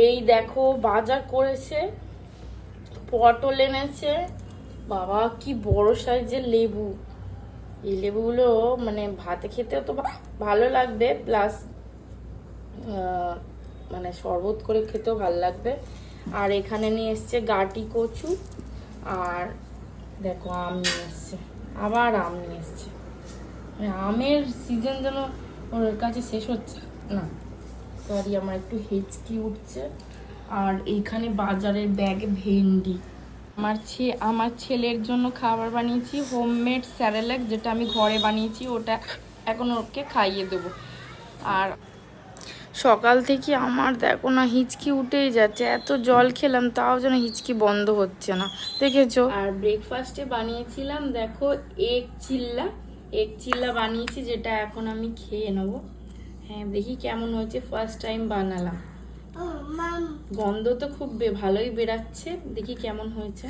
এই দেখো বাজার করেছে, পটল এনেছে, বাবা কি বড় সাইজের লেবু। এই লেবুগুলো মানে ভাতে খেতেও তো ভালো লাগবে, প্লাস মানে শরবত করে খেতেও ভালো লাগবে। আর এখানে নিয়ে এসছে গাটি কচু, আর দেখো আম নিয়ে এসছে, আবার আম নিয়ে এসছে। মানে আমের সিজন যেন ওর কাছে শেষ হচ্ছে না। সরি, আমার একটু হেঁচকি উঠছে। আর এইখানে বাজারের ব্যাগে ভেন্ডি। আমার ছেলের জন্য খাবার বানিয়েছি, হোমমেড স্যারেলাক, যেটা আমি ঘরে বানিয়েছি, ওটা এখন ওকে খাইয়ে দেবো। আর সকাল থেকে আমার দেখো না হিচকি উঠেই যাচ্ছে, এত জল খেলাম তাও যেন হিচকি বন্ধ হচ্ছে না, দেখেছো। আর ব্রেকফাস্টে বানিয়েছিলাম দেখো এগ চিল্লা বানিয়েছি, যেটা এখন আমি খেয়ে নেবো। হ্যাঁ, দেখি কেমন হয়েছে, ফার্স্ট টাইম বানালাম। গন্ধ তো খুব ভালোই বেরাচ্ছে, দেখি কেমন হয়েছে।